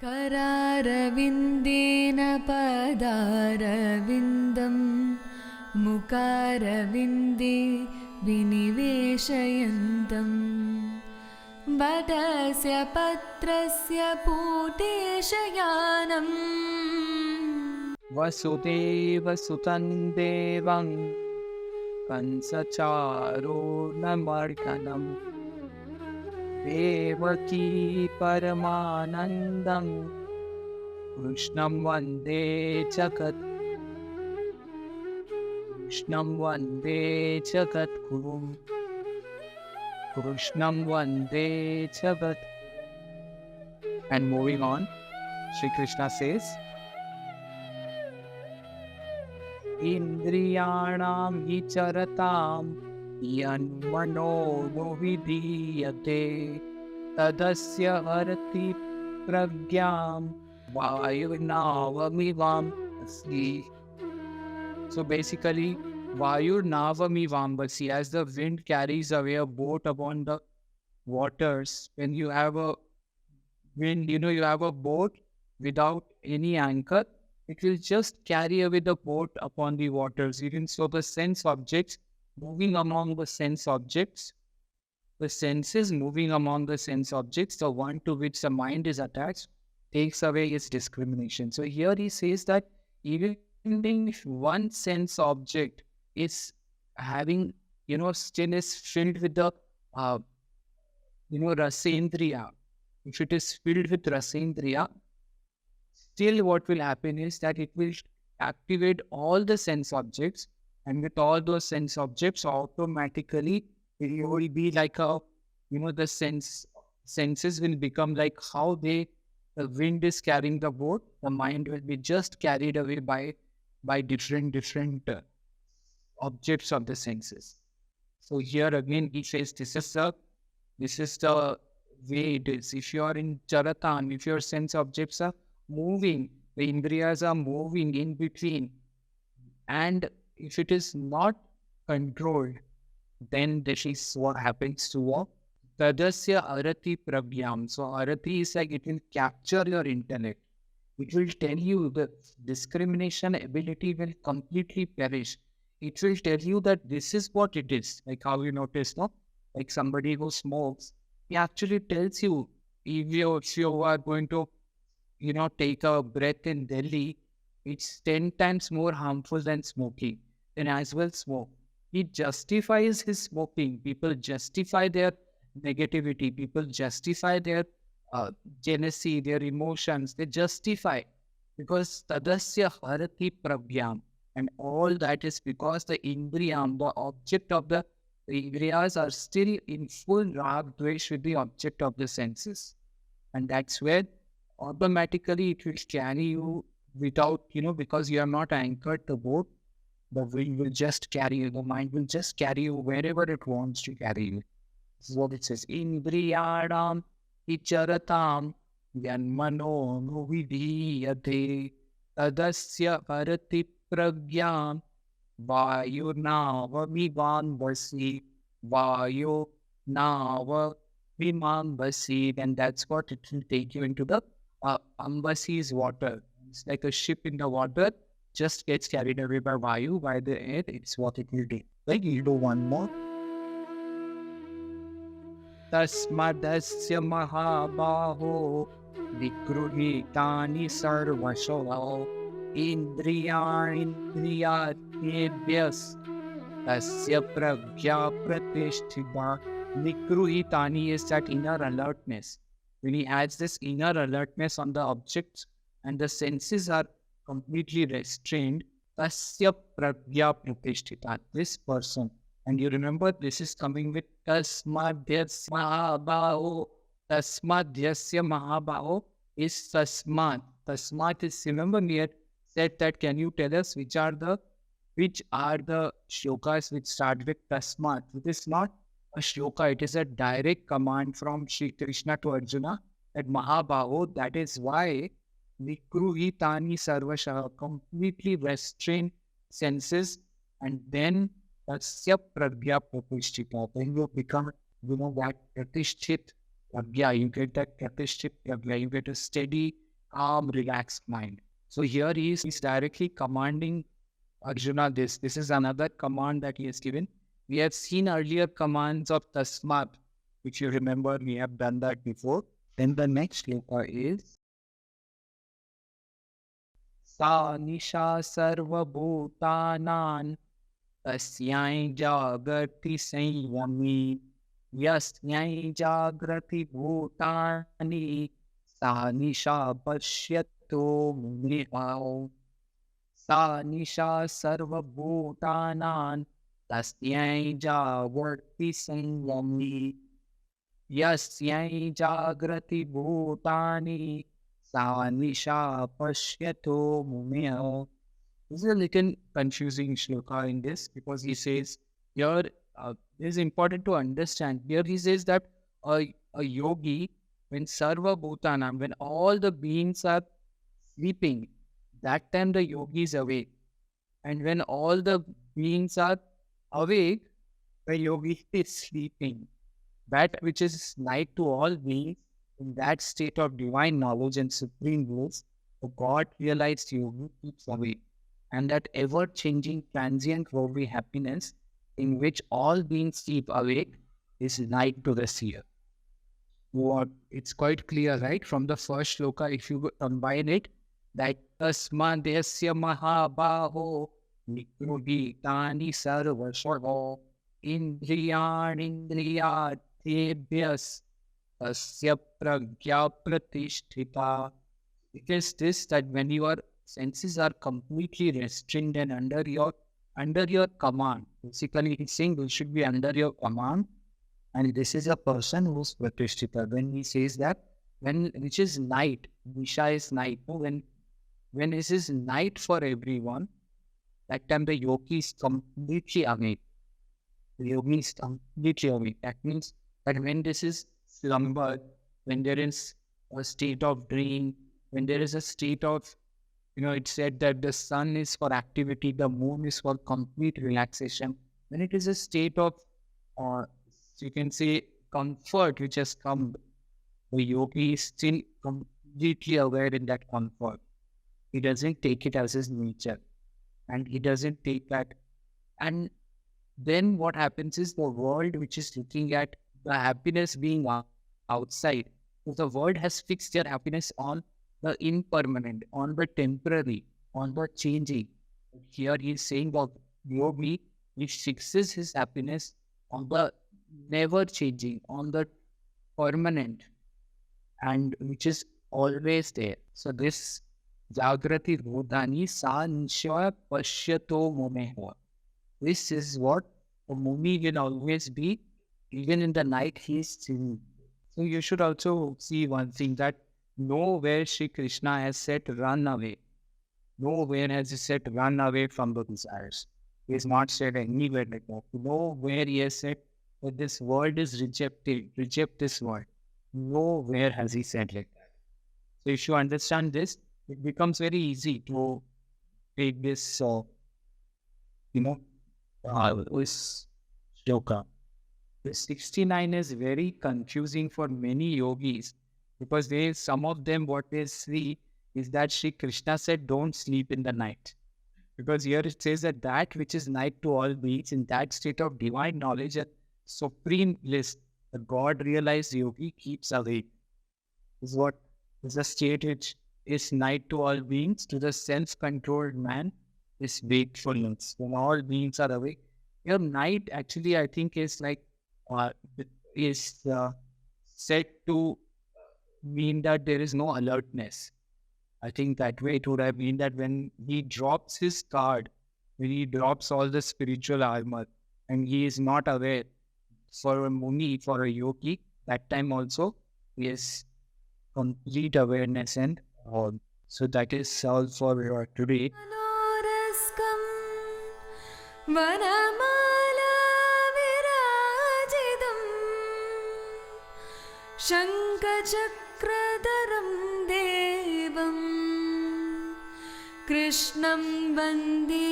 करारविन्देन पदारविन्दं मुकारविन्दे विनिवेशयन्तं वटस्य पत्रस्य पूतेशयानम् वसुदेव सुतं देवं कंसचारूर्णमर्दनं देवकी परमानन्दं कृष्णं वन्दे जगद्गुरुं कृष्णं वन्दे जगत्. And moving on, Shri Krishna says, Indriyanam vicharatam yanmano vidiyate tadasya arati pragyam vayurnavamivamvasi. So basically, vayurnavamivamvasi, as the wind carries away a boat upon the waters, when you have a wind, you have a boat without any anchor, it will just carry away the boat upon the waters. So the sense objects moving among the sense objects, the senses moving among the sense objects, the one to which the mind is attached, takes away its discrimination. So here he says that even if one sense object is having, still is filled with the, rasendriya, if it is filled with rasendriya, still what will happen is that it will activate all the sense objects, and with all those sense objects, automatically it will be like the senses will become like how the wind is carrying the boat. The mind will be just carried away by different objects of the senses. So here again he says this is the way it is. If you are in charatan, if your sense objects are moving, the indriyas are moving in between, and if it is not controlled, then this is what happens to what? Tadasya arati prabhyam. So arati is like it will capture your intellect. It will tell you the discrimination ability will completely perish. It will tell you that this is what it is. Like how you notice, no? Like somebody who smokes, he actually tells you if you are going to take a breath in Delhi, it's 10 times more harmful than smoking. Then as well smoke. He justifies his smoking. People justify their negativity. People justify their jealousy, their emotions. They justify because tadasya harati prabhyam. And all that is because the indriyam, the object of the indriyas are still in full rag dvesh with the object of the senses. And that's where automatically it will carry you without, because you are not anchored the boat, the wind will just carry you, the mind will just carry you wherever it wants to carry you. This is what it says. Indriyadam icharatam yanmano nuvidiyate tadasya arati pragyam vayurnavamivamvasi vayurnavamivamvasi. And that's what it will take you into the Ambasi's water. It's like a ship in the water, just gets carried away by Vayu, by the air. It's what it will do. Like you do one more. Tasmadasya mahabaho vikruhitani sarvasho indriyatyebhyas tasya pragya pratishthiva. Vikruhitani is that inner alertness. When he adds this inner alertness on the objects and the senses are completely restrained, tasya pragya pratishtita, this person. And you remember this is coming with tasmadhyasya mahabao. Tasmadhyasya mahabao is tasmat. Tasmat is, remember we had said that, can you tell us which are the shlokas which start with tasmat? It is not a shloka, it is a direct command from Shri Krishna to Arjuna that Mahabaho, that is why Vikruhitani Sarvasha, completely restrain senses, and then Tasya Pragya Pratishtita. Then you become, that Pratishthit Pragya, you get that Pratishthit Pragya, you get a steady calm, relaxed mind. So here he's directly commanding Arjuna this. This is another command that he has given. We have seen earlier commands of Tasmat, which you remember we have done that before. Then the next shloka is Sa Nisha Sarva Bhutanan Tasyai Jagrati Sanvami Yasyai Jagrati Bhutani Sa Nisha Pashyato Mrihao Sa Nisha Sarva Bhutanan Tasyai Jagrati Sanvami Yasyai Jagrati Bhutani Sa Nisha Pashyato Mumeo. This is a little confusing shloka in this because he says here it is important to understand. Here he says that a yogi, when Sarva Bhutana, when all the beings are sleeping, that time the yogi is awake. And when all the beings are awake, the yogi is sleeping. That which is night to all beings, in that state of divine knowledge and supreme bliss, the God realized yogi keeps awake. And that ever-changing transient worldly happiness in which all beings sleep awake is night to the seer. What it's quite clear, right? From the first shloka, if you combine it, that tasmadesya mahabaho nikruditani sarvashaho indriyanindriyatebhyas tasya pragya pratisthita. It is this that when your senses are completely restrained and under your command, basically he's saying we should be under your command. And this is a person who's pratisthita. When he says that, which is night, Nisha is night. When this is night for everyone, that time the yogi is completely awake. The yogi is completely awake. That means that when this is slumber, when there is a state of dream, when there is a state of, it's said that the sun is for activity, the moon is for complete relaxation. When it is a state of, you can say, comfort which has come, the yogi is still completely aware in that comfort. He doesn't take it as his nature. And he doesn't take that. And then what happens is the world which is looking at the happiness being outside, if the world has fixed their happiness on the impermanent, on the temporary, on the changing. Here he is saying that yogi, which fixes his happiness on the never changing, on the permanent, and which is always there. So this Jagrati Rodhani Sa Nisha Pashyato Mumeho. This is what a mumi will always be, even in the night he is seeing. So you should also see one thing, that nowhere Shri Krishna has said run away. Nowhere has he said run away from the desires. He has not said anywhere like that. Nowhere he has said that this world is rejected, reject this world. Nowhere has he said like that. So if you understand this, it becomes very easy to take this, this shloka. The 69 is very confusing for many yogis because some of them, what they see is that Shri Krishna said, don't sleep in the night. Because here it says that which is night to all beings, in that state of divine knowledge and supreme bliss, the God realized yogi keeps awake. This is what is the state which is night to all beings. To the self-controlled man is wakefulness. When all beings are awake. Your night actually, I think, is like said to mean that there is no alertness. I think that way it would have been that when he drops his card, when he drops all the spiritual armor, and he is not aware, for a muni, for a yogi, that time also he is complete awareness and all. So that is all for today. मनोरस्कं वनमाला विराजितम् शङ्खचक्रधरं देवं कृष्णं वन्दे